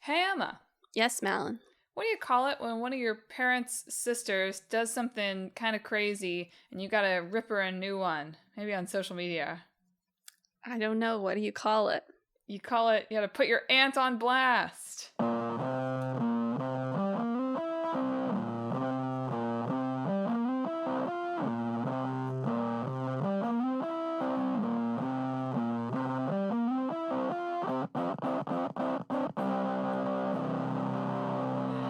Hey, Emma. Yes, Madelyn. What do you call it when one of your parents' sisters does something kind of crazy and you gotta rip her a new one? Maybe on social media. I don't know. What do you call it? You gotta put your aunt on blast.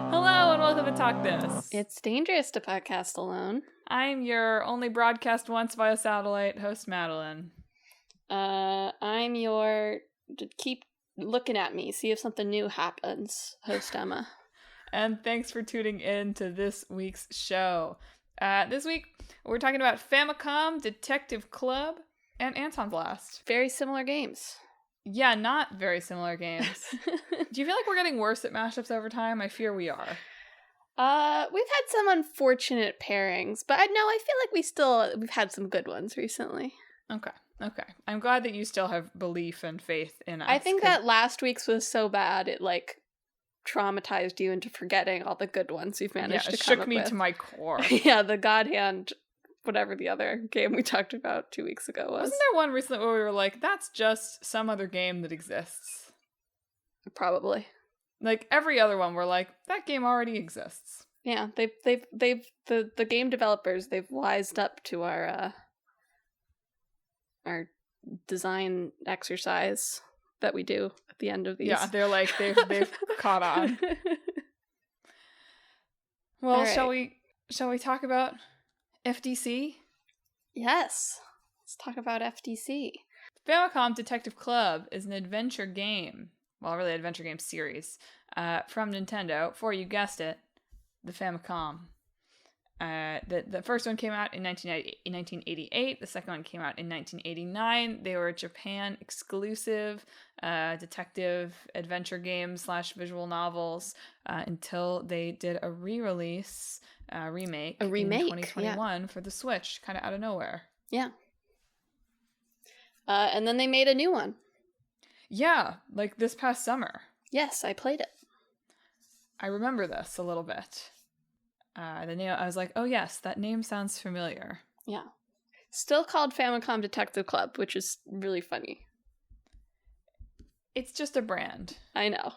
Hello and welcome to Talk This. It's dangerous to podcast alone. I'm your only broadcast once via satellite host, Madelyn. I'm your keep looking at me, see if something new happens, host Emma. And thanks for tuning in to this week's show. This week, we're talking about Famicom, Detective Club, and Antonblast. Very similar games. Yeah, not very similar games. Do you feel like we're getting worse at mashups over time? I fear we are. We've had some unfortunate pairings, but I feel like we've had some good ones recently. Okay. I'm glad that you still have belief and faith in us. I think that last week's was so bad, it, traumatized you into forgetting all the good ones we've managed to come up with. It shook me to my core. Yeah, the God Hand, whatever the other game we talked about 2 weeks ago was. Wasn't there one recently where we were like, that's just some other game that exists? Probably. Like, every other one, we're like, that game already exists. Yeah, the game developers, they've wised up to our design exercise that we do at the end of these. Yeah, they're like, they've caught on. Well, right. Shall we talk about FDC? Yes. Let's talk about FDC. Famicom Detective Club is an adventure game. Well, really adventure game series from Nintendo for, you guessed it, the Famicom. The first one came out in 1988. The second one came out in 1989. They were Japan exclusive detective adventure games / visual novels until they did a remake in 2021 for the Switch, kind of out of nowhere. Yeah. And then they made a new one. Yeah, like this past summer. Yes, I played it. I remember this a little bit. The name, I was like, oh yes, that name sounds familiar. Yeah. Still called Famicom Detective Club, which is really funny. It's just a brand. I know.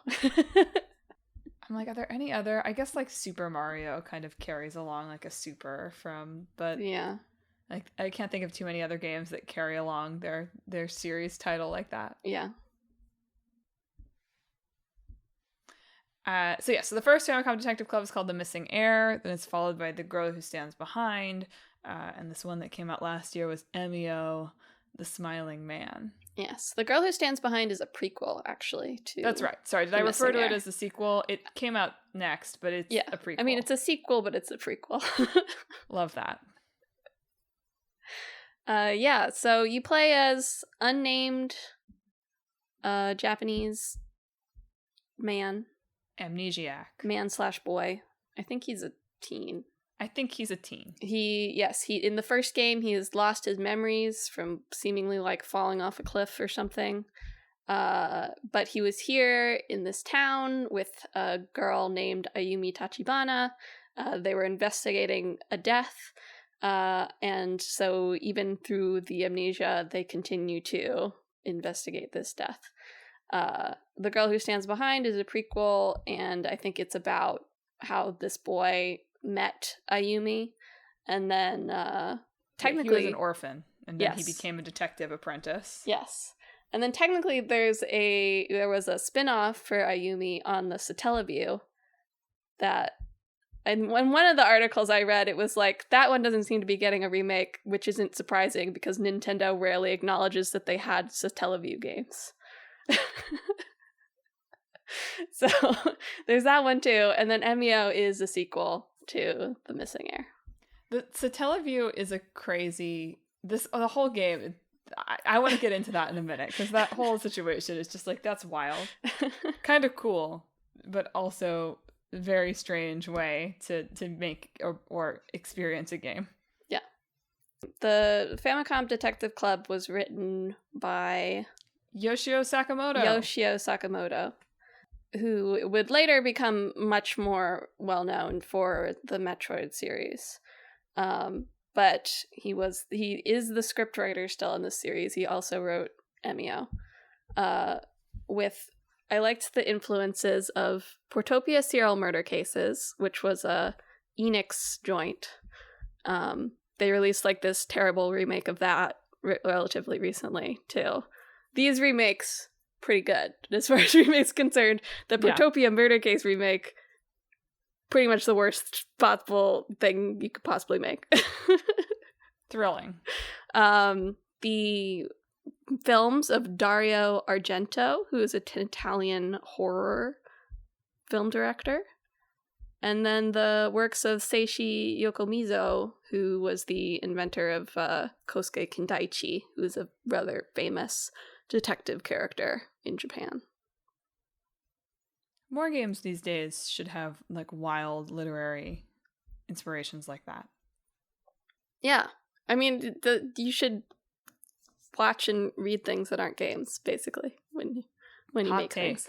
I'm like, are there any other? I guess like Super Mario kind of carries along like a super from, but yeah. Like I can't think of too many other games that carry along their series title like that. Yeah. So the first Famicom Detective Club is called The Missing Heir, then it's followed by The Girl Who Stands Behind, and this one that came out last year was Emio, The Smiling Man. Yes, The Girl Who Stands Behind is a prequel, actually, to That's right. Sorry, did I refer to it as a sequel? It came out next, but it's a prequel. I mean, it's a sequel, but it's a prequel. Love that. Yeah, so you play as unnamed Japanese man. Amnesiac. Man/boy. I think he's a teen. He in the first game, he has lost his memories from seemingly like falling off a cliff or something. But he was here in this town with a girl named Ayumi Tachibana. They were investigating a death. And so even through the amnesia, they continue to investigate this death. The Girl Who Stands Behind is a prequel, and I think it's about how this boy met Ayumi, and then technically he was an orphan, and then he became a detective apprentice. Yes, and then technically there was a spin-off for Ayumi on the Satellaview that. And when one of the articles I read, it was like, that one doesn't seem to be getting a remake, which isn't surprising because Nintendo rarely acknowledges that they had Satellaview games. So there's that one too. And then Emio is a sequel to The Missing Heir. The Satellaview is a crazy... the whole game... I want to get into that in a minute, because that whole situation is just like, that's wild. Kind of cool, but also... very strange way to make or experience a game. Yeah. The Famicom Detective Club was written by Yoshio Sakamoto. who would later become much more well-known for the Metroid series. But he is the scriptwriter still in this series. He also wrote Emio. I liked the influences of Portopia Serial Murder Cases, which was a Enix joint. They released like this terrible remake of that relatively recently too. These remakes, pretty good as far as remakes concerned. The Portopia Murder Case remake, pretty much the worst possible thing you could possibly make. Thrilling. The films of Dario Argento, who is an Italian horror film director. And then the works of Seishi Yokomizo, who was the inventor of Kosuke Kindaichi, who is a rather famous detective character in Japan. More games these days should have like wild literary inspirations like that. Yeah. I mean, you should watch and read things that aren't games, basically, when you make things.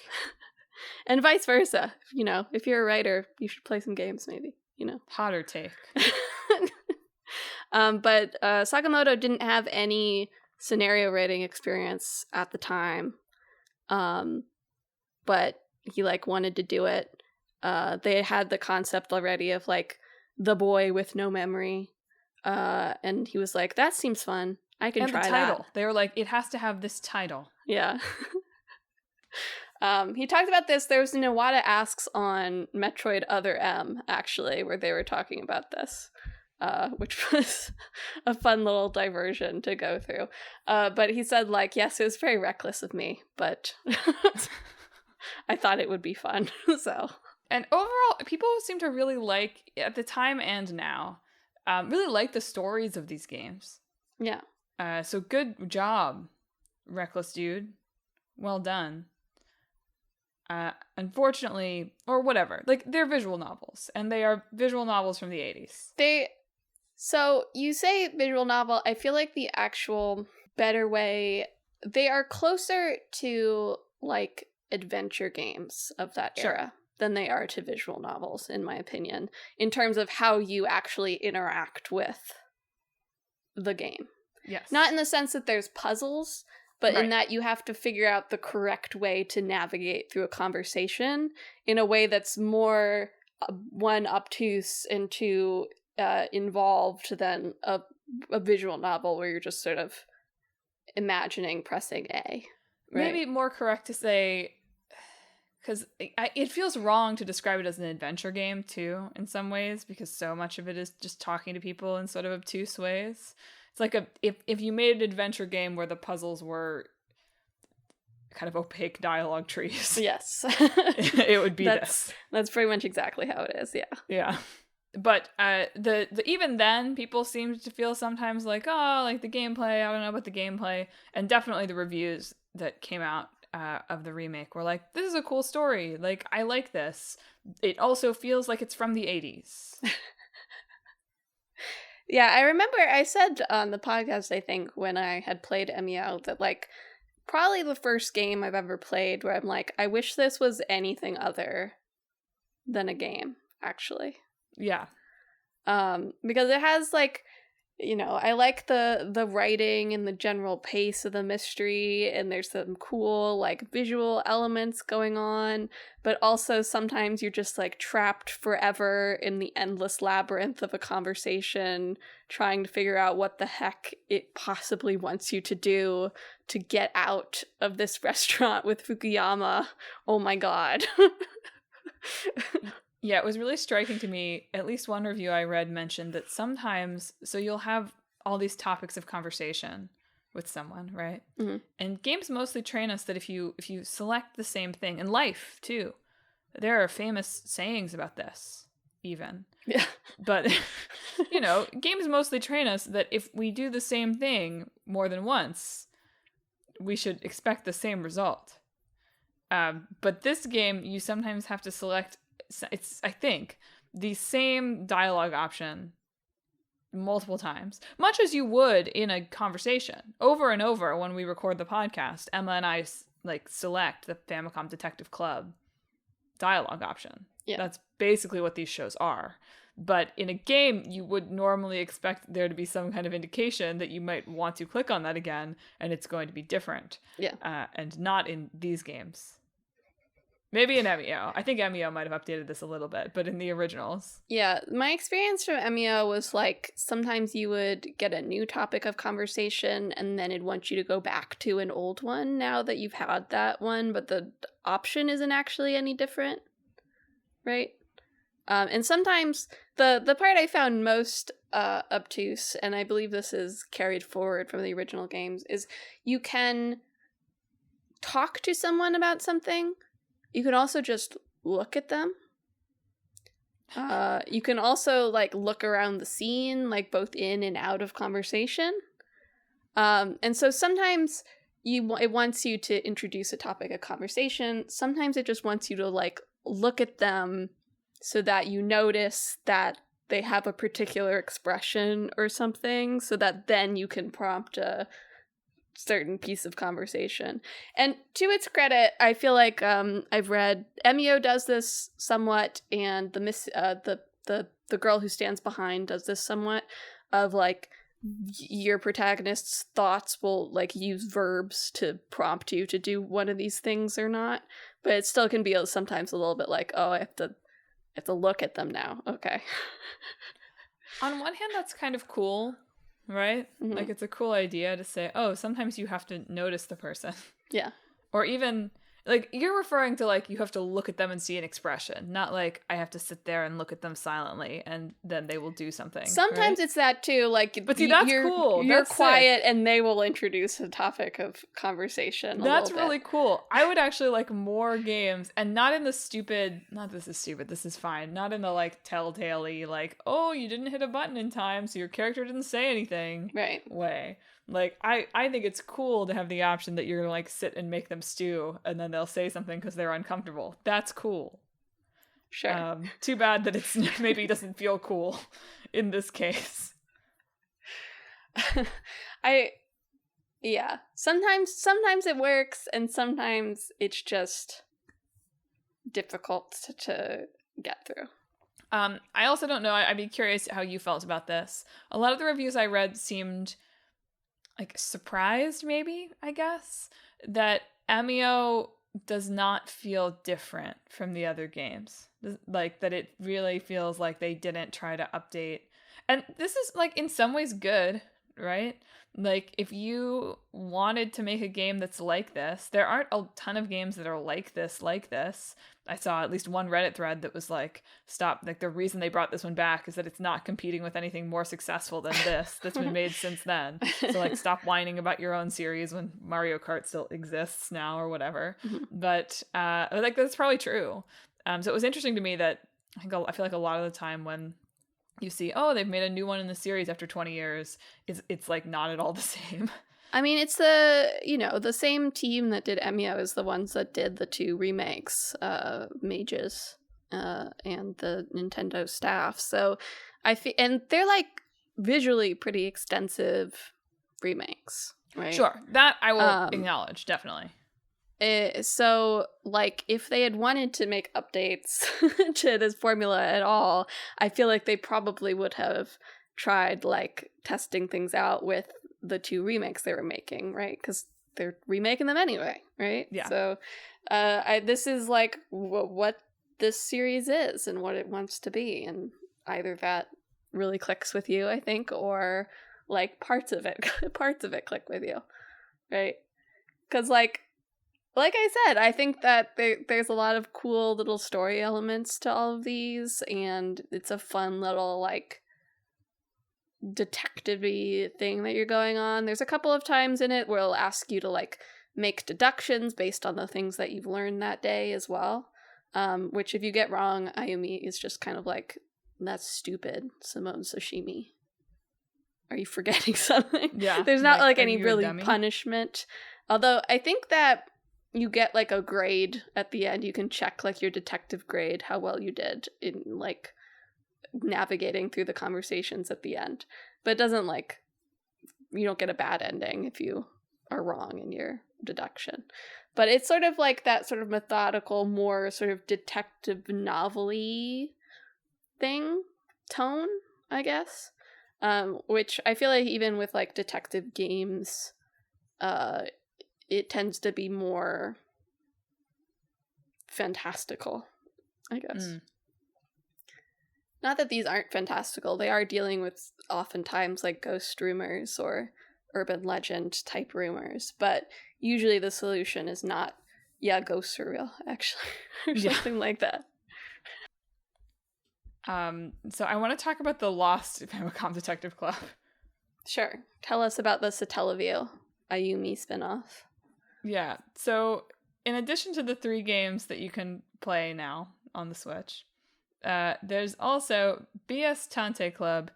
And vice versa. You know, if you're a writer, you should play some games, maybe. You know, hotter take. But Sakamoto didn't have any scenario writing experience at the time, but he like wanted to do it. They had the concept already of like the boy with no memory, and he was like, "That seems fun. I can try the title. That." They were like, "It has to have this title." Yeah. He talked about this. There was an Iwata Asks on Metroid Other M, actually, where they were talking about this, which was a fun little diversion to go through. But he said, like, yes, it was very reckless of me, but I thought it would be fun, so. And overall, people seem to really like, at the time and now, really like the stories of these games. Yeah. So good job, Reckless Dude. Well done. Unfortunately, or whatever, like, they're visual novels, and they are visual novels from the 80s. So you say visual novel, I feel like the actual better way, they are closer to, like, adventure games of that era than they are to visual novels, in my opinion, in terms of how you actually interact with the game. Yes. Not in the sense that there's puzzles, but in that you have to figure out the correct way to navigate through a conversation in a way that's more, one, obtuse, and two, involved than a visual novel where you're just sort of imagining pressing A. Right? Maybe more correct to say, because it feels wrong to describe it as an adventure game, too, in some ways, because so much of it is just talking to people in sort of obtuse ways. It's like if you made an adventure game where the puzzles were kind of opaque dialogue trees. Yes. It would be this. That's pretty much exactly how it is, yeah. Yeah. But the even then, people seemed to feel sometimes like, oh, like the gameplay, I don't know about the gameplay. And definitely the reviews that came out of the remake were like, this is a cool story. Like, I like this. It also feels like it's from the 80s. Yeah, I remember I said on the podcast, I think, when I had played Emio, that, like, probably the first game I've ever played where I'm like, I wish this was anything other than a game, actually. Yeah. Because it has, like, you know, I like the writing and the general pace of the mystery, and there's some cool, like, visual elements going on, but also sometimes you're just, like, trapped forever in the endless labyrinth of a conversation, trying to figure out what the heck it possibly wants you to do to get out of this restaurant with Fukuyama. Oh my god. Yeah, it was really striking to me. At least one review I read mentioned that sometimes, so you'll have all these topics of conversation with someone, right? Mm-hmm. And games mostly train us that if you select the same thing, in life too, there are famous sayings about this, even. Yeah. But, you know, games mostly train us that if we do the same thing more than once, we should expect the same result. But this game, you sometimes have to select, it's, I think, the same dialogue option multiple times, much as you would in a conversation. Over and over when we record the podcast, Emma and I, like, select the Famicom Detective Club dialogue option. Yeah. That's basically what these shows are. But in a game, you would normally expect there to be some kind of indication that you might want to click on that again, and it's going to be different. Yeah. And not in these games. Maybe in MEO. I think MEO might have updated this a little bit, but in the originals. Yeah, my experience from MEO was like sometimes you would get a new topic of conversation and then it'd want you to go back to an old one now that you've had that one, but the option isn't actually any different, right? And sometimes the part I found most obtuse, and I believe this is carried forward from the original games, is you can talk to someone about something. You can also just look at them. You can also like look around the scene, like both in and out of conversation. And so sometimes it wants you to introduce a topic of conversation. Sometimes it just wants you to like look at them so that you notice that they have a particular expression or something, so that then you can prompt a certain piece of conversation. And to its credit, I feel like I've read MEO does this somewhat, and the girl who stands behind does this somewhat, of like your protagonist's thoughts will like use verbs to prompt you to do one of these things or not, but it still can be sometimes a little bit like, oh, I have to look at them now. Okay. On one hand, that's kind of cool, right? Mm-hmm. Like, it's a cool idea to say, oh, sometimes you have to notice the person. Yeah. Or even, like, you're referring to, like, you have to look at them and see an expression, not like I have to sit there and look at them silently and then they will do something. Sometimes right? It's that too, like, but see, that's cool. You're that's quiet sick. and they will introduce a topic of conversation. That's really cool. I would actually like more games, and not in the stupid, not this is stupid, this is fine, not in the like telltale-y, like, oh, you didn't hit a button in time, so your character didn't say anything right way. Like, I think it's cool to have the option that you're gonna like sit and make them stew, and then they'll say something because they're uncomfortable. That's cool. Sure. Too bad that it's maybe doesn't feel cool in this case. Yeah. Sometimes it works, and sometimes it's just difficult to get through. I also don't know. I'd be curious how you felt about this. A lot of the reviews I read seemed like surprised, maybe, I guess, that MEO does not feel different from the other games. Like, that it really feels like they didn't try to update. And this is, like, in some ways good, right? Like, if you wanted to make a game that's like this, there aren't a ton of games that are like this. I saw at least one Reddit thread that was like, stop, like, the reason they brought this one back is that it's not competing with anything more successful than this that's been made since then. So, like, stop whining about your own series when Mario Kart still exists now or whatever. Mm-hmm. But, like, that's probably true. So it was interesting to me that I feel like a lot of the time when you see, oh, they've made a new one in the series after 20 years, it's like not at all the same. I mean, it's the same team that did MEO is the ones that did the two remakes, Mages, and the Nintendo staff. So and they're like visually pretty extensive remakes, right? Sure, that I will acknowledge, definitely. So, like, if they had wanted to make updates to this formula at all, I feel like they probably would have tried, like, testing things out with the two remakes they were making, right? Because they're remaking them anyway, right? Yeah. So, this is, like, what this series is and what it wants to be, and either that really clicks with you, I think, or, like, parts of it click with you, right? Because, like I said, I think that there's a lot of cool little story elements to all of these, and it's a fun little, like, detective-y thing that you're going on. There's a couple of times in it where it'll ask you to, like, make deductions based on the things that you've learned that day as well, which if you get wrong, Ayumi is just kind of like, that's stupid, Simone Sashimi. Are you forgetting something? Yeah. There's not, like any you a really dummy? punishment. Although, I think that you get, like, a grade at the end. You can check, like, your detective grade, how well you did in, like, navigating through the conversations at the end. But it doesn't, like, you don't get a bad ending if you are wrong in your deduction. But it's sort of like that sort of methodical, more sort of detective novel-y tone, I guess. Which I feel like even with like detective games, it tends to be more fantastical, I guess. Not that these aren't fantastical. They are dealing with oftentimes like ghost rumors or urban legend type rumors, but usually the solution is not, yeah, ghosts are real, actually, or something like that. So I want to talk about the Lost Famicom Detective Club. Sure. Tell us about the Satellaview Ayumi spinoff. Yeah. So in addition to the 3 games that you can play now on the Switch, there's also BS Tante Club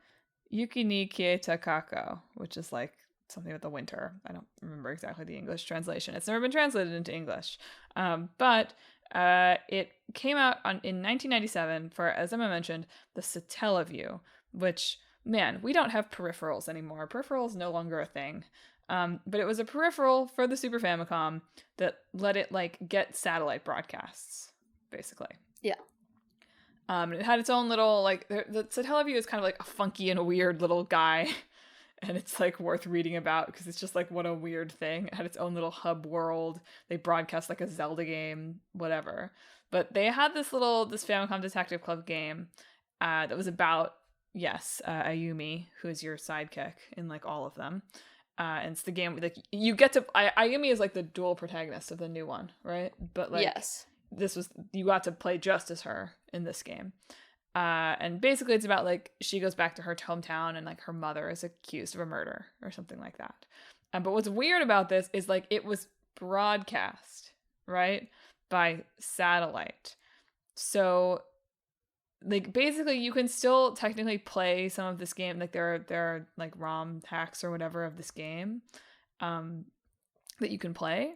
Yuki ni Kieta Kako, which is like something with the winter. I don't remember exactly the English translation. It's never been translated into English. But it came out in 1997 for, as Emma mentioned, the Satellaview, which, man, we don't have peripherals anymore. Peripherals no longer a thing. But it was a peripheral for the Super Famicom that let it like get satellite broadcasts, basically. Yeah. It had its own little, like, the Satellaview is kind of like a funky and a weird little guy. And it's like worth reading about because it's just like, what a weird thing. It had its own little hub world. They broadcast like a Zelda game, whatever. But they had this Famicom Detective Club game that was about, Ayumi, who is your sidekick in like all of them. And it's the game like you get to Ayumi is like the dual protagonist of the new one, right? But like, yes, you got to play just as her in this game. And basically it's about like she goes back to her hometown and like her mother is accused of a murder or something like that. But what's weird about this is like it was broadcast, right, by satellite. So like basically you can still technically play some of this game. Like there are like ROM hacks or whatever of this game that you can play.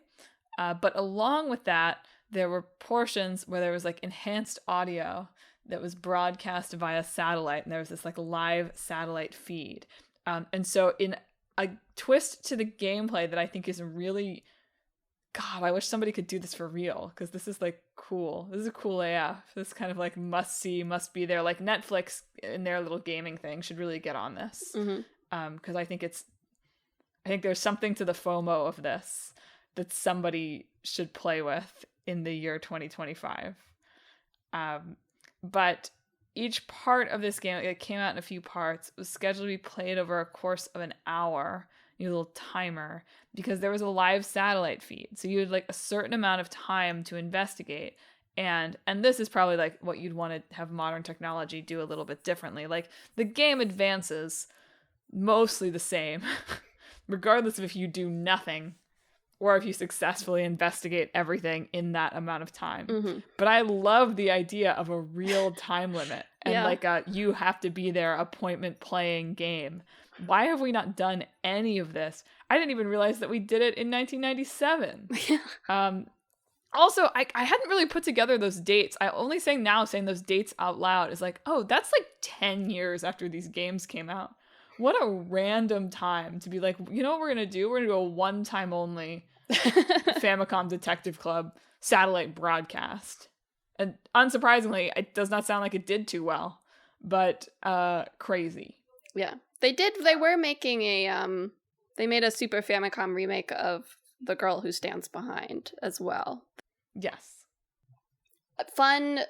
But along with that, there were portions where there was like enhanced audio that was broadcast via satellite, and there was this like live satellite feed. And so in a twist to the gameplay that I think is really, God, I wish somebody could do this for real, because this is like cool. This is a cool AF. This kind of like must see, must be there. Like Netflix in their little gaming thing should really get on this. Because I think there's something to the FOMO of this that somebody should play with in the year 2025. But each part of this game, it came out in a few parts, was scheduled to be played over a course of an hour, a little timer, because there was a live satellite feed. So you had like a certain amount of time to investigate. And this is probably like what you'd want to have modern technology do a little bit differently. Like the game advances mostly the same, regardless of if you do nothing or if you successfully investigate everything in that amount of time. But I love the idea of a real time limit and like you have to be there appointment playing game. Why have we not done any of this? I didn't even realize that we did it in 1997. Also, I hadn't really put together those dates. I only saying those dates out loud is like, oh, that's like 10 years after these games came out. What a random time to be like, you know what we're going to do? We're going to do a one-time only Famicom Detective Club satellite broadcast. And unsurprisingly, it does not sound like it did too well, but crazy. Yeah. They were making they made a Super Famicom remake of The Girl Who Stands Behind as well. Yes. One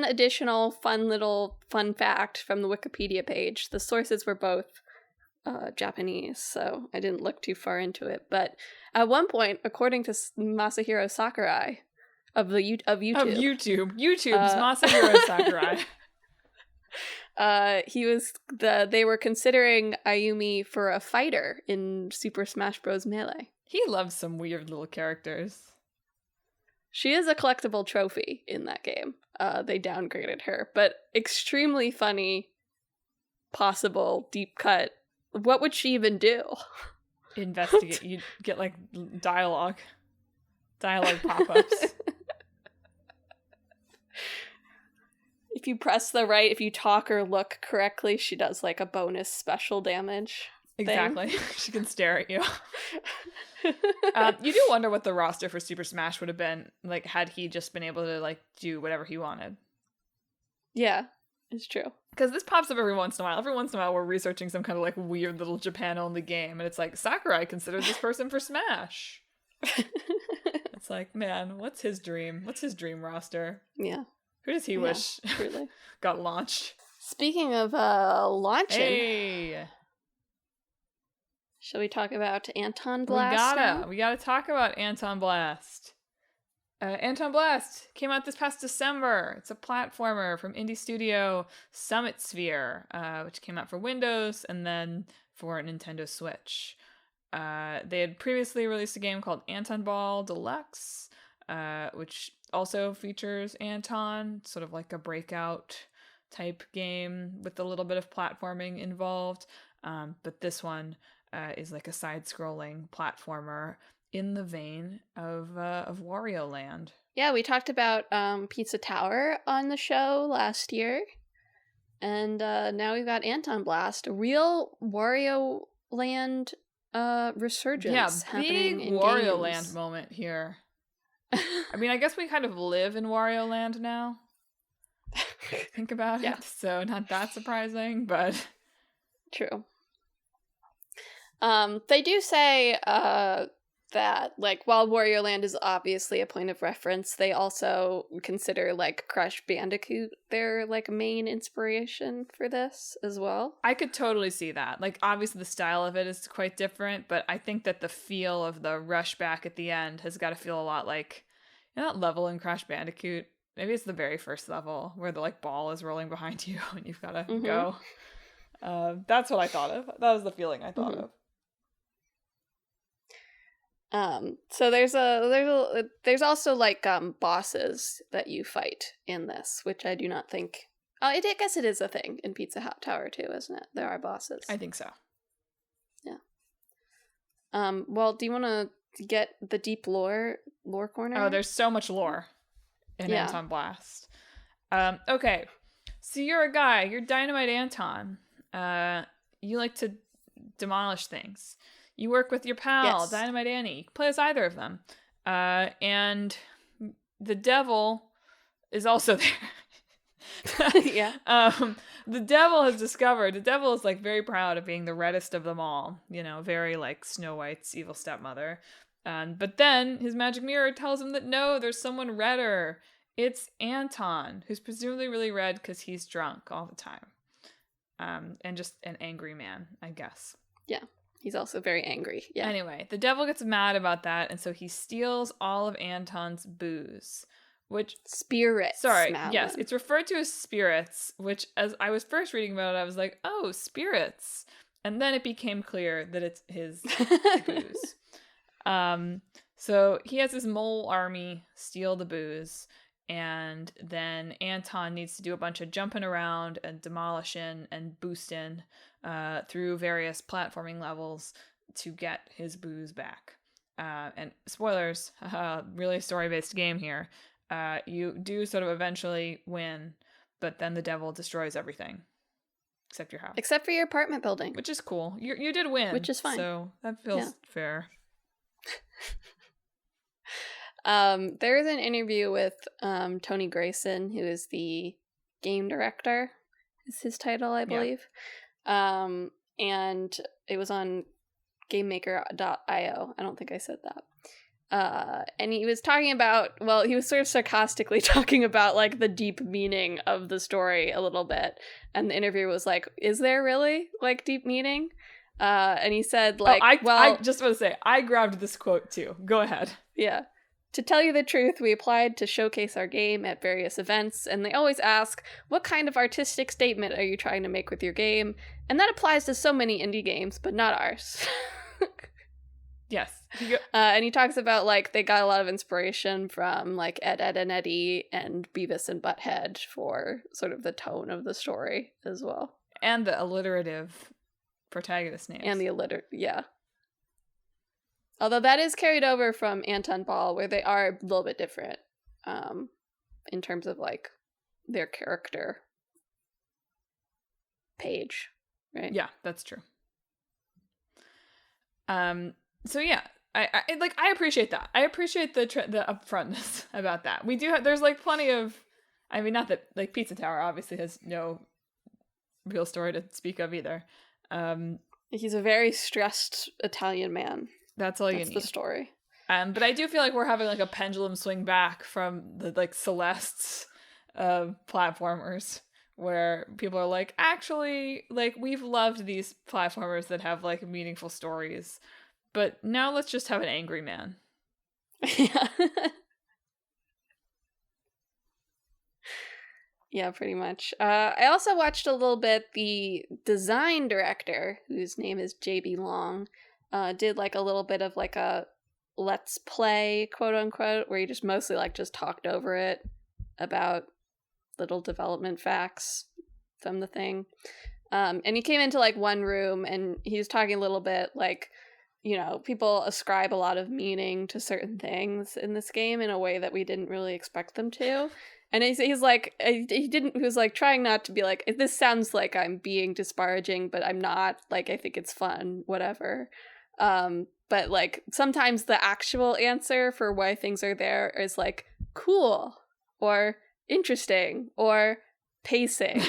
additional fun fact from the Wikipedia page. The sources were both Japanese, so I didn't look too far into it. But at one point, according to Masahiro Sakurai of YouTube, YouTube's Masahiro Sakurai, they were considering Ayumi for a fighter in Super Smash Bros. Melee. He loves some weird little characters. She is a collectible trophy in that game. They downgraded her, but extremely funny, possible, deep cut. What would she even do? Investigate. You get like dialogue pop-ups. If you talk or look correctly, she does like a bonus special damage. Exactly. She can stare at you. You do wonder what the roster for Super Smash would have been like had he just been able to like do whatever he wanted. Yeah, it's true. Because this pops up every once in a while. Every once in a while, we're researching some kind of like weird little Japan-only game, and it's like Sakurai considered this person for Smash. It's like, man, what's his dream? What's his dream roster? Yeah. Who does he wish really got launched? Speaking of launching, hey, shall we talk about Antonblast? We gotta talk about Antonblast. Antonblast came out this past December. It's a platformer from indie studio Summit Sphere, which came out for Windows and then for Nintendo Switch. They had previously released a game called Anton Ball Deluxe, which also features Anton, sort of like a breakout type game with a little bit of platforming involved. But this one is like a side-scrolling platformer in the vein of Wario Land. Yeah, we talked about Pizza Tower on the show last year, and now we've got Antonblast, a real Wario Land resurgence happening in Wario games. Land moment here. I mean, I guess we kind of live in Wario Land now. Think about it. So not that surprising, but true. They do say that, like, while Wario Land is obviously a point of reference, they also consider, like, Crash Bandicoot their, like, main inspiration for this as well. I could totally see that. Like, obviously the style of it is quite different, but I think that the feel of the rush back at the end has got to feel a lot like, you know, that level in Crash Bandicoot? Maybe it's the very first level where the, like, ball is rolling behind you and you've got to go. That's what I thought of. That was the feeling I thought of. So there's also like bosses that you fight in this, which I do not think. I guess it is a thing in Pizza Hut Tower too, isn't it? There are bosses. I think so. Yeah. Well, do you want to get the deep lore corner? Oh, there's so much lore in Antonblast. Okay, so you're a guy. You're Dynamite Anton. You like to demolish things. You work with your pal, Dynamite Annie. You can play as either of them. And the devil is also there. The devil has discovered, the devil is like very proud of being the reddest of them all. You know, very like Snow White's evil stepmother. But then his magic mirror tells him that no, there's someone redder. It's Anton, who's presumably really red because he's drunk all the time. And just an angry man, I guess. Yeah. He's also very angry. Yeah. Anyway, the devil gets mad about that, and so he steals all of Anton's booze. Which spirits. Sorry, Madelyn. Yes, it's referred to as spirits, which as I was first reading about it, I was like, oh, spirits. And then it became clear that it's his booze. So he has his mole army steal the booze, and then Anton needs to do a bunch of jumping around and demolishing and boosting through various platforming levels to get his booze back. And spoilers, really story-based game here. You do sort of eventually win, but then the devil destroys everything. Except your house. Except for your apartment building. Which is cool. You did win. Which is fine. So that feels fair. There is an interview with Tony Grayson, who is the game director, is his title, I believe. And it was on GameMaker.io. I don't think I said that. And he was talking about, well, he was sort of sarcastically talking about, like, the deep meaning of the story a little bit. And the interviewer was like, is there really, like, deep meaning? And he said, like, I just want to say, I grabbed this quote, too. Go ahead. Yeah. To tell you the truth, we applied to showcase our game at various events, and they always ask, what kind of artistic statement are you trying to make with your game? And that applies to so many indie games, but not ours. Yes. And he talks about, like, they got a lot of inspiration from, like, Ed, and Eddie and Beavis and Butthead for sort of the tone of the story as well. And the alliterative protagonist names. And the yeah. Although that is carried over from Anton Ball, where they are a little bit different in terms of, like, their character page, right? Yeah, that's true. So yeah, I appreciate that. I appreciate the upfrontness about that. We do there's like plenty of, I mean, not that like Pizza Tower obviously has no real story to speak of either. He's a very stressed Italian man. That's all you need. That's the story. But I do feel like we're having like a pendulum swing back from the like Celeste's platformers, where people are like, actually, like, we've loved these platformers that have like meaningful stories, but now let's just have an angry man. Yeah. Yeah, pretty much. I also watched a little bit. The design director, whose name is JB Long, did like a little bit of like a let's play, quote unquote, where he just mostly like just talked over it about little development facts from the thing. And he came into like one room and he was talking a little bit like, you know, people ascribe a lot of meaning to certain things in this game in a way that we didn't really expect them to. And he's like, he was like trying not to be like, this sounds like I'm being disparaging, but I'm not. Like, I think it's fun, whatever. But like sometimes the actual answer for why things are there is like cool or interesting or pacing.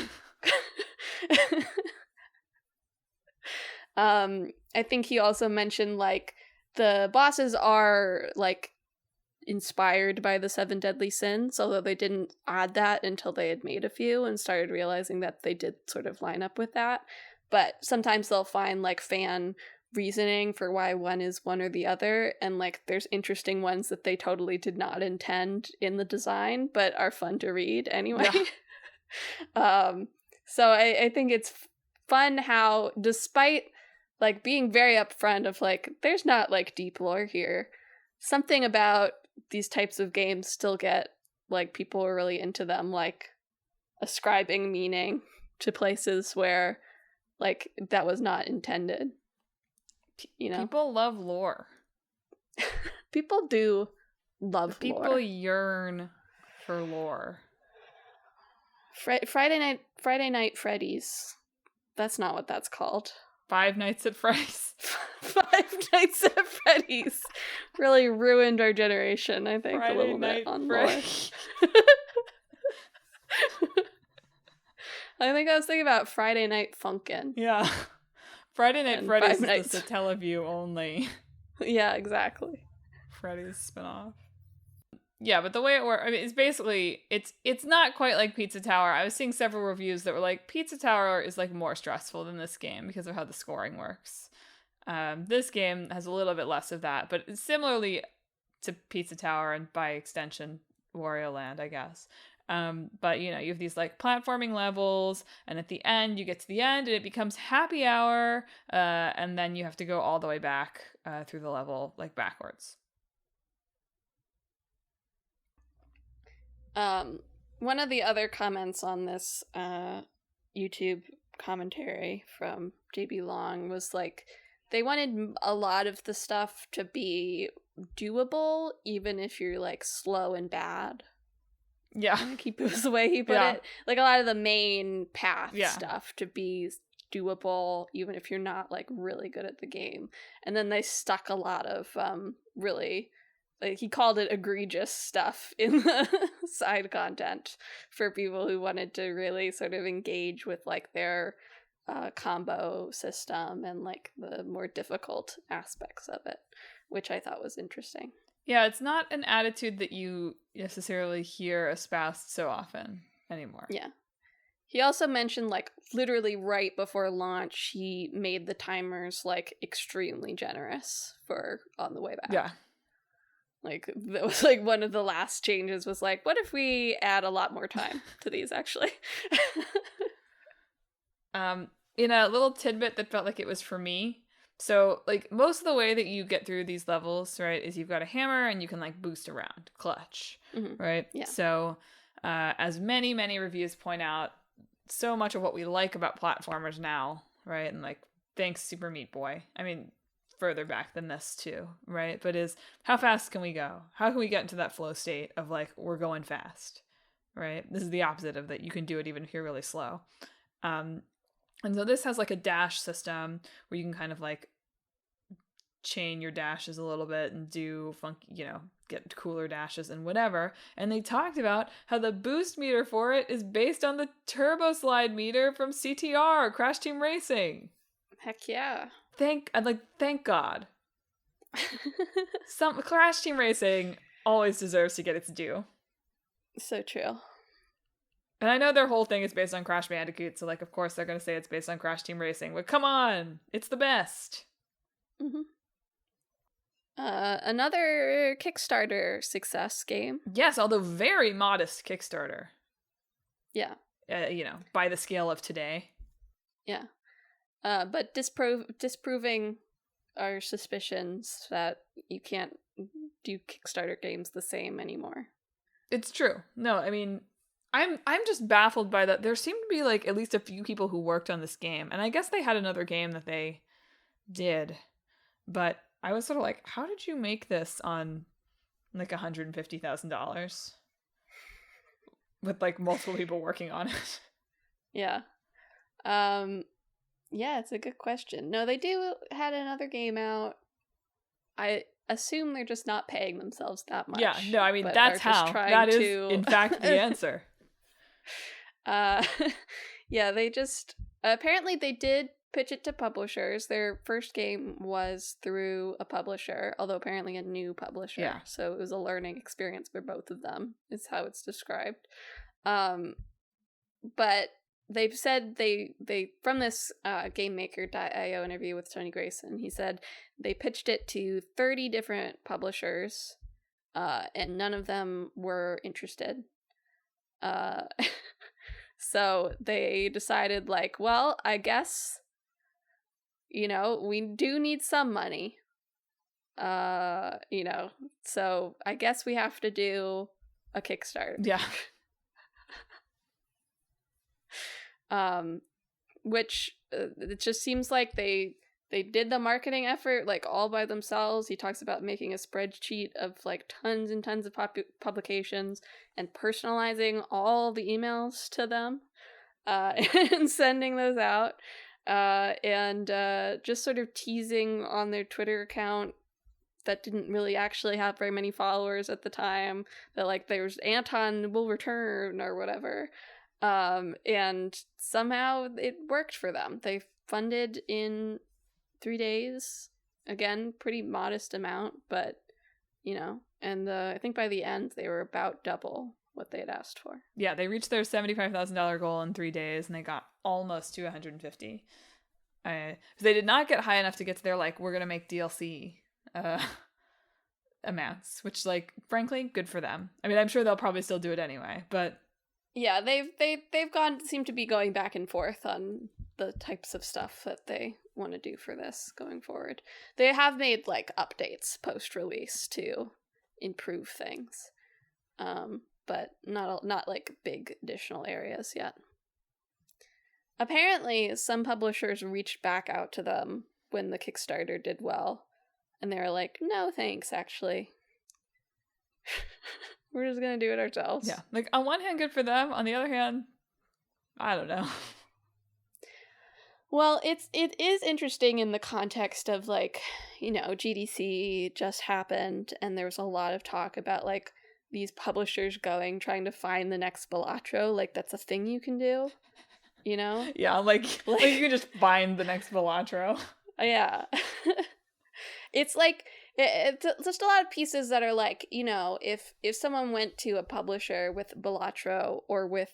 I think he also mentioned like the bosses are like inspired by the 7 deadly sins, although they didn't add that until they had made a few and started realizing that they did sort of line up with that. But sometimes they'll find like fan reasoning for why one is one or the other, and like there's interesting ones that they totally did not intend in the design but are fun to read anyway. Yeah. So I think it's fun how, despite like being very upfront of like there's not like deep lore here, something about these types of games still get like people are really into them, like ascribing meaning to places where like that was not intended. You know, people love lore. People do love people lore. Yearn for lore. Friday Night Freddy's. That's not what that's called. Five Nights at Freddy's. Five Nights at Freddy's really ruined our generation, I think, Friday a little Night bit on Freddy. lore. I think I was thinking about Friday Night Funkin'. Yeah. Friday Night Freddy's is the Satellaview only. Yeah, exactly. Freddy's spinoff. Yeah, but the way it works, I mean, it's basically, it's not quite like Pizza Tower. I was seeing several reviews that were like, Pizza Tower is like more stressful than this game because of how the scoring works. This game has a little bit less of that, but similarly to Pizza Tower and by extension, Wario Land, I guess. But you know, you have these like platforming levels, and at the end, you get to the end and it becomes happy hour, and then you have to go all the way back through the level, like backwards. One of the other comments on this YouTube commentary from JB Long was like, they wanted a lot of the stuff to be doable, even if you're like slow and bad. Yeah. I think it was the way he put it. Like a lot of the main path stuff to be doable, even if you're not like really good at the game. And then they stuck a lot of really, like, he called it egregious stuff in the side content for people who wanted to really sort of engage with like their combo system and like the more difficult aspects of it, which I thought was interesting. Yeah, it's not an attitude that you necessarily hear espoused so often anymore. Yeah. He also mentioned, like, literally right before launch, he made the timers, like, extremely generous for on the way back. Yeah. Like, that was, like, one of the last changes was, like, what if we add a lot more time to these, actually? In a little tidbit that felt like it was for me, so, like, most of the way that you get through these levels, right, is you've got a hammer and you can, like, boost around. Clutch. Mm-hmm. Right? Yeah. So, as many, many reviews point out, so much of what we like about platformers now, right, and, like, thanks Super Meat Boy, I mean, further back than this, too, right, but is, how fast can we go? How can we get into that flow state of, like, we're going fast, right? This is the opposite of that. You can do it even if you're really slow. And so this has like a dash system where you can kind of like chain your dashes a little bit and do funky, get cooler dashes and whatever. And they talked about how the boost meter for it is based on the turbo slide meter from CTR, Crash Team Racing. Heck yeah. Thank God. Some Crash Team Racing always deserves to get its due. So true. And I know their whole thing is based on Crash Bandicoot, so of course they're going to say it's based on Crash Team Racing. But come on, it's the best. Mm-hmm. Another Kickstarter success game. Yes, although very modest Kickstarter. Yeah. By the scale of today. Yeah. But disproving our suspicions that you can't do Kickstarter games the same anymore. It's true. No, I mean, I'm just baffled by that. There seem to be at least a few people who worked on this game, and I guess they had another game that they did, but I was sort of like, how did you make this on $150,000 with multiple people working on it? Yeah. Yeah, it's a good question. No, they had another game out. I assume they're just not paying themselves that much. Yeah, no, I mean, that's how. That is, in fact, the answer. Yeah, they just... Apparently they did pitch it to publishers. Their first game was through a publisher, although apparently a new publisher. Yeah. So it was a learning experience for both of them, is how it's described. But they've said they from this GameMaker.io interview with Tony Grayson, he said they pitched it to 30 different publishers, and none of them were interested. So they decided well, I guess, we do need some money. So I guess we have to do a Kickstarter. Yeah. Which it just seems like they did the marketing effort all by themselves. He talks about making a spreadsheet of tons and tons of publications and personalizing all the emails to them, and sending those out, and just sort of teasing on their Twitter account that didn't really actually have very many followers at the time that there's Anton will return or whatever. And somehow it worked for them. They funded in 3 days. Again, pretty modest amount, but, and I think by the end they were about double what they had asked for. Yeah, they reached their $75,000 goal in 3 days, and they got almost to 150. They did not get high enough to get to their, we're going to make DLC amounts, which, frankly, good for them. I mean, I'm sure they'll probably still do it anyway, but... Yeah, seem to be going back and forth on the types of stuff that they want to do for this going forward. They have made updates post-release to improve things, but not big additional areas yet. Apparently, some publishers reached back out to them when the Kickstarter did well, and they were like, "No, thanks, actually." We're just gonna do it ourselves. Yeah. On one hand, good for them. On the other hand, I don't know. Well, it is interesting in the context of GDC just happened, and there was a lot of talk about these publishers trying to find the next Balatro. That's a thing you can do, Yeah, you can just find the next Balatro. Yeah. It's it's just a lot of pieces that are if someone went to a publisher with Balatro or with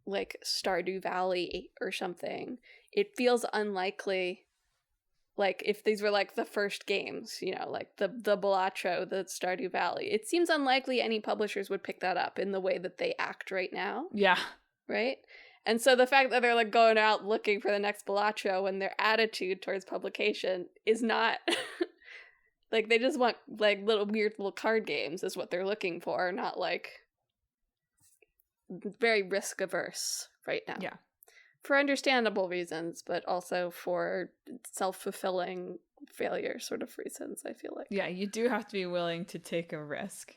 Stardew Valley or something, it feels unlikely if these were the first games, the Balatro, the Stardew Valley, it seems unlikely any publishers would pick that up in the way that they act right now. Yeah. Right? And so the fact that they're going out looking for the next Balatro when their attitude towards publication is not they just want little weird little card games is what they're looking for, not very risk averse right now. Yeah. For understandable reasons, but also for self-fulfilling failure sort of reasons, I feel like. Yeah, you do have to be willing to take a risk.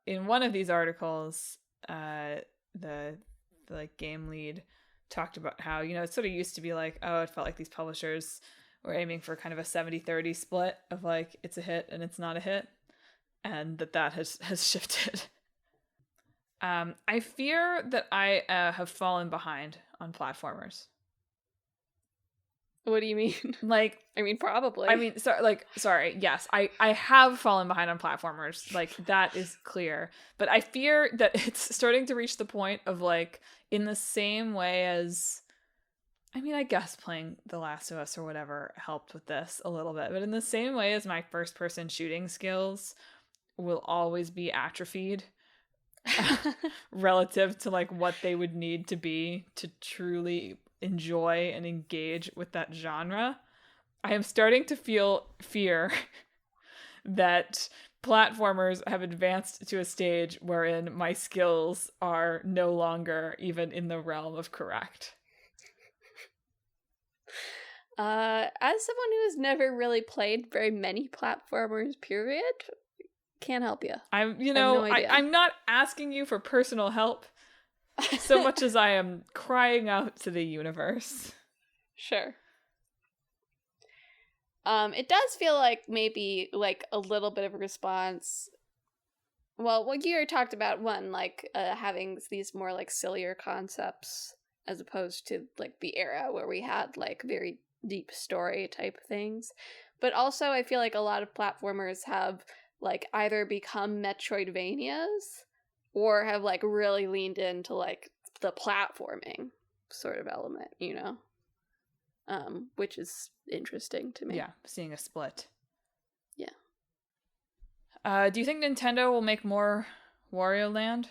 In one of these articles, the game lead talked about how, it sort of used to be it felt like these publishers we're aiming for kind of a 70-30 split of like it's a hit and it's not a hit, and that has shifted. I fear that I have fallen behind on platformers. What do you mean? Like, I mean, probably. I mean, sorry. Yes, I have fallen behind on platformers. Like, that is clear. But I fear that it's starting to reach the point of, like, in the same way as, I mean, I guess playing The Last of Us or whatever helped with this a little bit. But in the same way as my first-person shooting skills will always be atrophied relative to, like, what they would need to be to truly enjoy and engage with that genre, I am starting to feel fear that platformers have advanced to a stage wherein my skills are no longer even in the realm of correct. As someone who has never really played very many platformers, period, can't help you. I'm not asking you for personal help so much as I am crying out to the universe. Sure. It does feel like maybe like a little bit of a response. Well, what you talked about, one, like having these more like sillier concepts as opposed to like the era where we had like very deep story type things. But also I feel like a lot of platformers have like either become Metroidvanias or have like really leaned into like the platforming sort of element, you know? Which is interesting to me. Yeah, seeing a split. Yeah. Do you think Nintendo will make more Wario Land?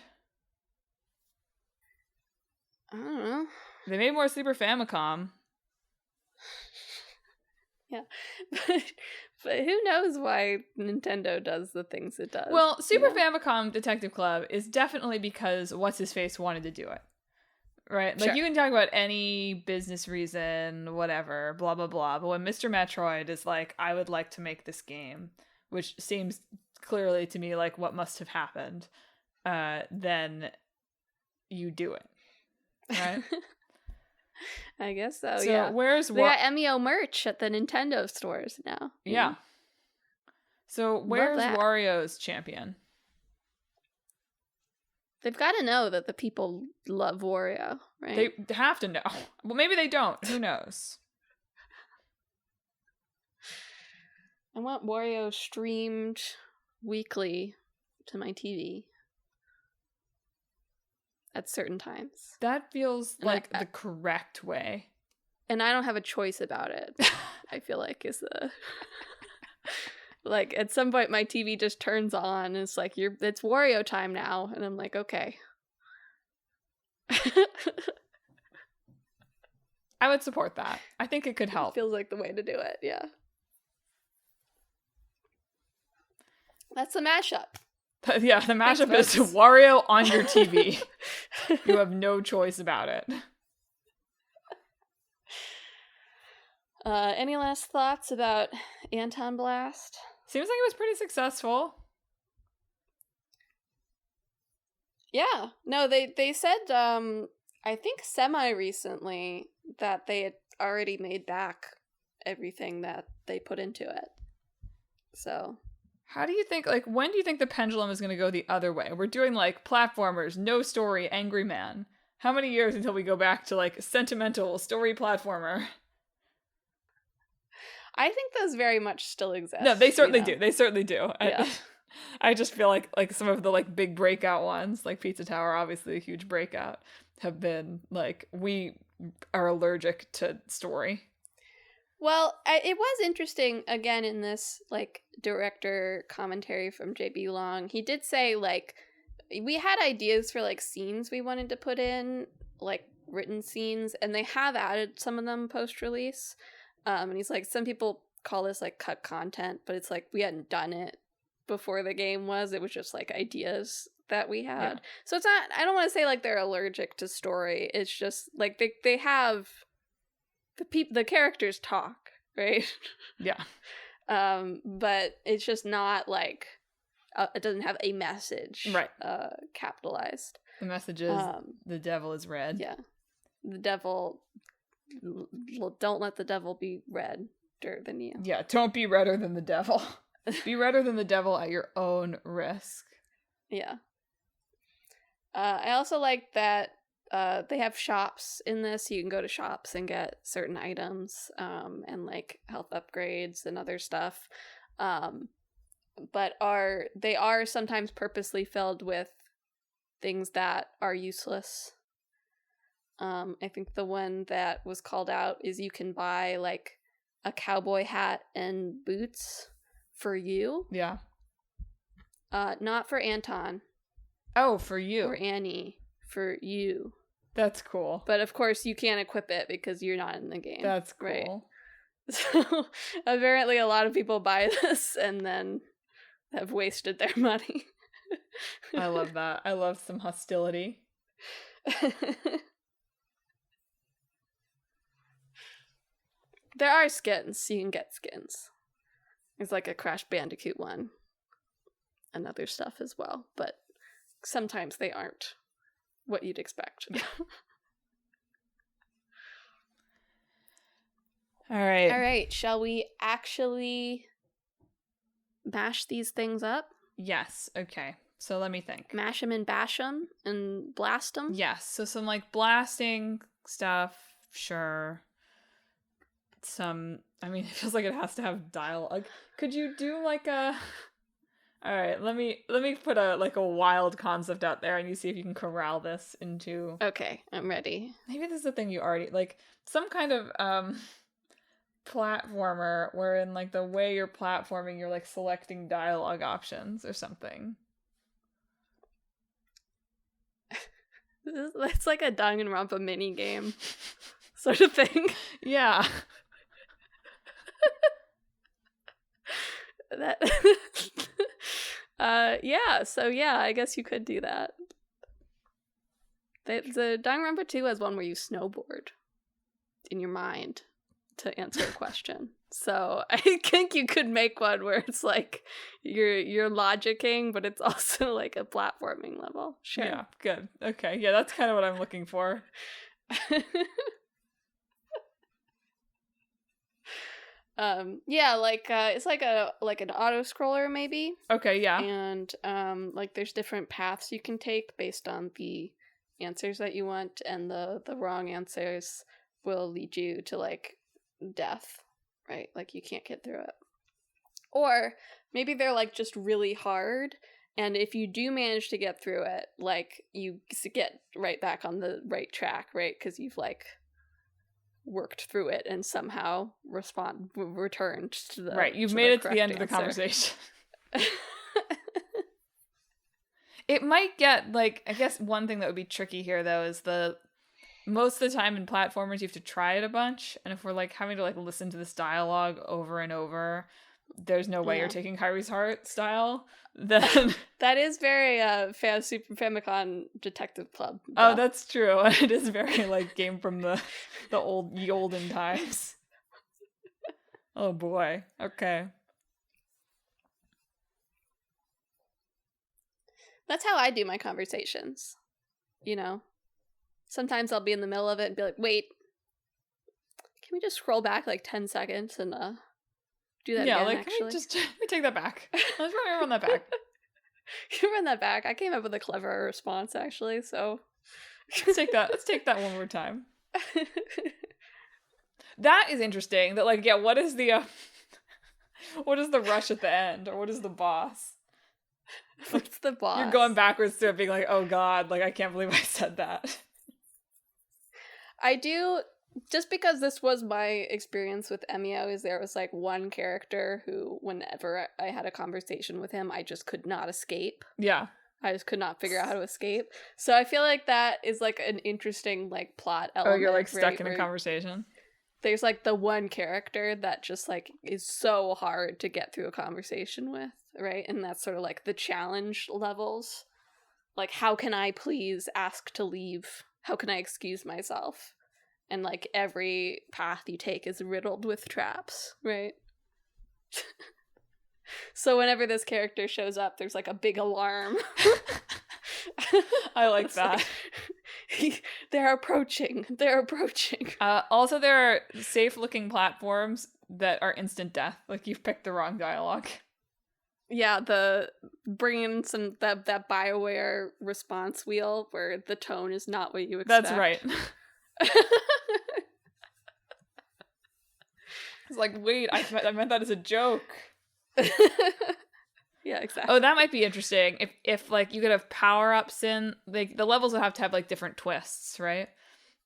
I don't know. They made more Super Famicom. Yeah. But who knows why Nintendo does the things it does. Well, Super Famicom Detective Club is definitely because What's-His-Face wanted to do it. Right? Like, Sure. you can talk about any business reason, whatever, blah, blah, blah. But when Mr. Metroid is like, I would like to make this game, which seems clearly to me like what must have happened, then you do it. Right? I guess so, So yeah. where's They got MEO merch at the Nintendo stores now. Yeah. know? So where's that. Wario's champion? They've got to know that the people love Wario, right? They have to know. Well, maybe they don't. Who knows? I want Wario streamed weekly to my TV at certain times. That feels And like the correct way. And I don't have a choice about it. I feel like is the like at some point my TV just turns on and it's like it's Wario time now, and I'm like, okay. I would support that. I think it could help. It feels like the way to do it, yeah. That's a mashup. Yeah, the mashup Thanks, is Wario on your TV. You have no choice about it. Any last thoughts about Antonblast? Seems like it was pretty successful. Yeah. No, they said, I think semi-recently that they had already made back everything that they put into it. So... How do you think, like, when do you think the pendulum is going to go the other way? We're doing, like, platformers, no story, Angry Man. How many years until we go back to, like, sentimental story platformer? I think those very much still exist. No, they certainly do. They certainly do. Yeah. I just feel like some of the, like, big breakout ones, like Pizza Tower, obviously a huge breakout, have been, like, we are allergic to story. Well, it was interesting, again, in this, like, director commentary from J.B. Long. He did say, like, we had ideas for, like, scenes we wanted to put in, like, written scenes, and they have added some of them post-release. And he's like, some people call this, like, cut content, but it's like, we hadn't done it before the game was. It was just, like, ideas that we had. Yeah. So it's not, I don't want to say, like, they're allergic to story. It's just, like, they have... The characters talk, right? Yeah. But it's just not like it doesn't have a message, right? Capitalized. The message is the devil is red. Yeah, the devil. Don't let the devil be red. redder than you. Yeah, don't be redder than the devil. Be redder than the devil at your own risk. Yeah. I also like that they have shops in this. You can go to shops and get certain items and like health upgrades and other stuff. But they are sometimes purposely filled with things that are useless. I think the one that was called out is you can buy like a cowboy hat and boots for you. Yeah. Not for Anton. Oh, for you. Or Annie. For you. That's cool. But of course you can't equip it because you're not in the game. That's cool. Right? So apparently a lot of people buy this and then have wasted their money. I love that. I love some hostility. There are skins. You can get skins. There's like a Crash Bandicoot one. And other stuff as well. But sometimes they aren't what you'd expect. All right. All right. Shall we actually mash these things up? Yes. Okay. So let me think. Mash them and bash them and blast them? Yes. So some like blasting stuff. Sure. I mean, it feels like it has to have dialogue. Could you do like a... All right, let me put a wild concept out there and you see if you can corral this into... Okay, I'm ready. Maybe this is the thing you already... Like, some kind of platformer wherein, like, the way you're platforming, you're, like, selecting dialogue options or something. It's like a Danganronpa mini game sort of thing. Yeah. That... yeah, I guess you could do that. The Danganronpa 2 has one where you snowboard in your mind to answer a question. So I think you could make one where it's like you're logicking, but it's also like a platforming level. Sure. Yeah, good. Okay, yeah, that's kind of what I'm looking for. It's like an auto scroller maybe. Okay, yeah. And like there's different paths you can take based on the answers that you want, and the wrong answers will lead you to like death, right? Like you can't get through it. Or maybe they're like just really hard, and if you do manage to get through it, like you get right back on the right track, right? Because you've like worked through it and somehow returned to the right. You've made it to the end answer. of the conversation. It might get like, I guess one thing that would be tricky here though is most of the time in platformers you have to try it a bunch, and if we're like having to like listen to this dialogue over and over, there's no way you're taking Kyrie's Heart style. Then that is very Super Famicom Detective Club. Oh, that's true. It is very like game from the olden times. Oh boy. Okay. That's how I do my conversations. You know, sometimes I'll be in the middle of it and be like, "Wait, can we just scroll back like 10 seconds and do that again?" Like, actually, let me take that back. Let's run that back. You run that back. I came up with a clever response, actually. So let's take that. Let's take that one more time. That is interesting. That like, yeah. What is the rush at the end, or what is the boss? What's the boss? You're going backwards through it, being like, "Oh God!" Like I can't believe I said that. I do. Just because this was my experience with Emio, is there was like one character who, whenever I had a conversation with him, I just could not escape. Yeah. I just could not figure out how to escape. So I feel like that is like an interesting like plot element. Oh, you're like stuck in a conversation? There's like the one character that just like is so hard to get through a conversation with, right? And that's sort of like the challenge levels. Like, how can I please ask to leave? How can I excuse myself? And, like, every path you take is riddled with traps, right? So whenever this character shows up, there's, like, a big alarm. I like that. They're approaching. They're approaching. Also, there are safe-looking platforms that are instant death. Like you've picked the wrong dialogue. Yeah, the bringing some that BioWare response wheel where the tone is not what you expect. That's right. It's like, wait, I meant that as a joke. Yeah, exactly. Oh, that might be interesting. If like you could have power-ups in, like the levels would have to have like different twists, right?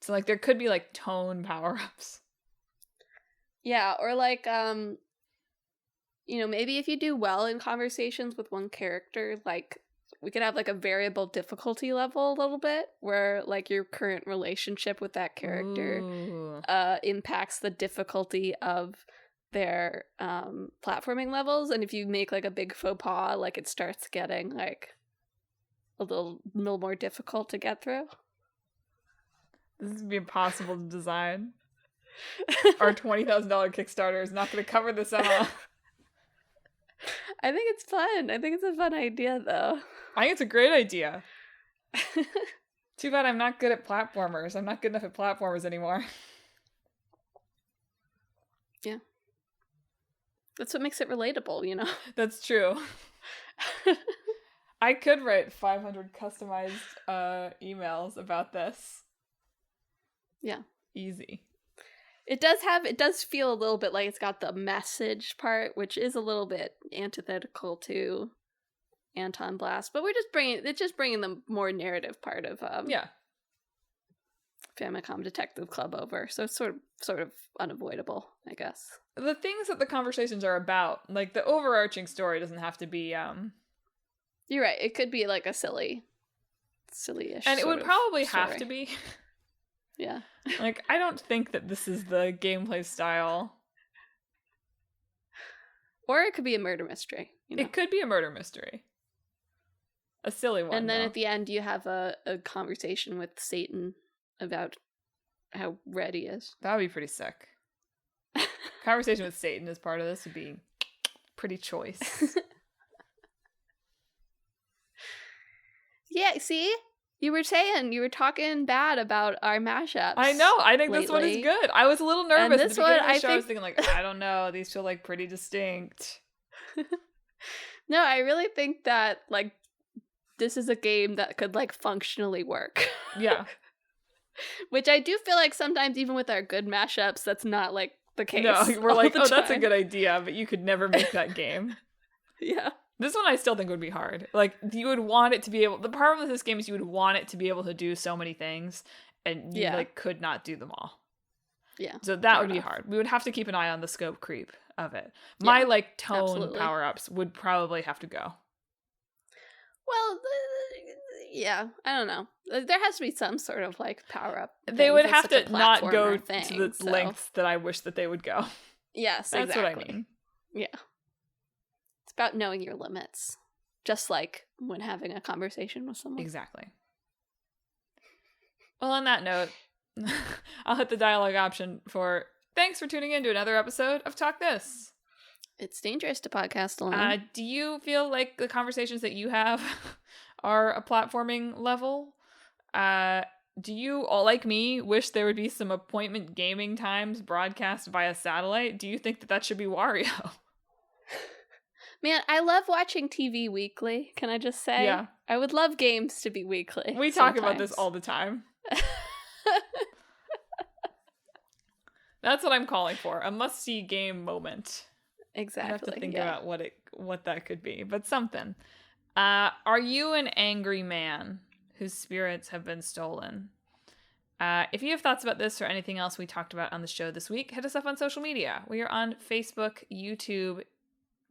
So like there could be like tone power-ups. Yeah, or like maybe if you do well in conversations with one character, like we could have like a variable difficulty level a little bit where like your current relationship with that character impacts the difficulty of their platforming levels, and if you make like a big faux pas, like it starts getting like a little more difficult to get through. This would be impossible to design. Our $20,000 Kickstarter is not going to cover this, Emma. I think it's fun. I think it's a fun idea, though. I think it's a great idea. Too bad I'm not good at platformers. I'm not good enough at platformers anymore. Yeah. That's what makes it relatable, you know? That's true. I could write 500 customized emails about this. Yeah. Easy. It does feel a little bit like it's got the message part, which is a little bit antithetical to Antonblast, but it's just bringing the more narrative part of Famicom Detective Club over, so it's sort of unavoidable, I guess. The things that the conversations are about, like the overarching story, doesn't have to be. You're right. It could be like a silly-ish, and it would probably have to be. Yeah. Like, I don't think that this is the gameplay style. Or it could be a murder mystery. You know? It could be a murder mystery. A silly one. And then though. At the end, you have a conversation with Satan about how red he is. That would be pretty sick. Conversation with Satan as part of this would be pretty choice. Yeah, see? You were talking bad about our mashups. I know. I think lately. This one is good. I was a little nervous at the beginning of the show. I was thinking, like, I don't know. These feel like pretty distinct. No, I really think that, like, this is a game that could, like, functionally work. Yeah. Which I do feel like sometimes, even with our good mashups, that's not, like, the case. No, we're like, oh, that's a time. good idea, but you could never make that game. Yeah. This one I still think would be hard. Like, you would want it to be able... The problem with this game is you would want it to be able to do so many things, and you, like, could not do them all. Yeah. So that would be hard. We would have to keep an eye on the scope creep of it. My, like, tone power-ups would probably have to go. Well, yeah, I don't know. There has to be some sort of, like, power-up. They would have to not go to the lengths that I wish that they would go. Yes, That's exactly. what I mean. Yeah. It's about knowing your limits. Just like when having a conversation with someone. Exactly. Well, on that note, I'll hit the dialogue option for thanks for tuning in to another episode of Talk This. It's dangerous to podcast alone. Do you feel like the conversations that you have are a platforming level? Do you, all like me, wish there would be some appointment gaming times broadcast via satellite? Do you think that should be Wario? Man, I love watching TV weekly, can I just say? Yeah. I would love games to be weekly. We talk about this all the time. That's what I'm calling for. A must-see game moment. Exactly. I have to think about what that could be, but something. Are you an angry man whose spirits have been stolen? If you have thoughts about this or anything else we talked about on the show this week, hit us up on social media. We are on Facebook, YouTube,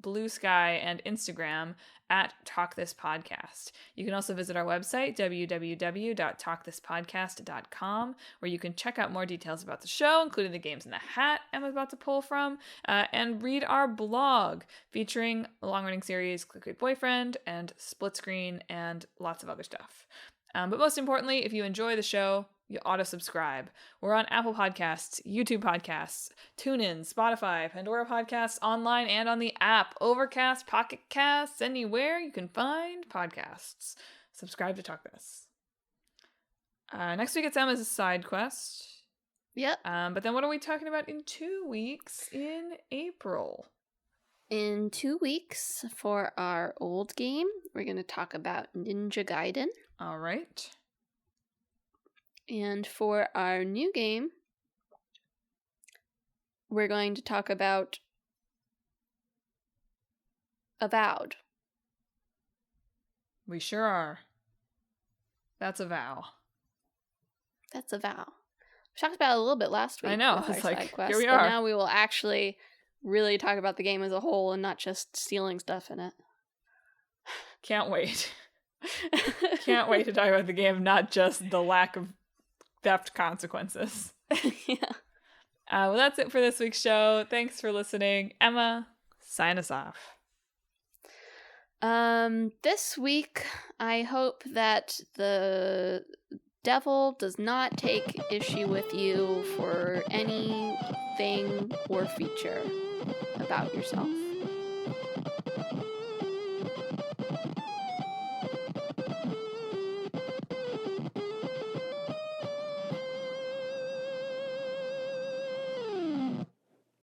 Blue Sky, and Instagram at Talk This Podcast. You can also visit our website, www.talkthispodcast.com, where you can check out more details about the show, including the games in the hat Emma's about to pull from, and read our blog featuring a long-running series, Click Great Boyfriend, and Split Screen, and lots of other stuff. But most importantly, if you enjoy the show, you auto-subscribe. We're on Apple Podcasts, YouTube Podcasts, TuneIn, Spotify, Pandora Podcasts, online and on the app, Overcast, Pocket Casts, anywhere you can find podcasts. Subscribe to Talk This. Next week it's Emma's side quest. Yep. But then what are we talking about in 2 weeks in April? In 2 weeks for our old game, we're going to talk about Ninja Gaiden. All right. And for our new game, we're going to talk about Avowed. We sure are. That's a vow. That's a vow. We talked about it a little bit last week. I know. With our It's like, side quest, here we but are. now we will actually really talk about the game as a whole and not just stealing stuff in it. Can't wait. Can't wait to talk about the game, not just the lack of theft consequences. Yeah. Well, that's it for this week's show. Thanks for listening. Emma, sign us off. This week, I hope that the devil does not take issue with you for anything or feature about yourself.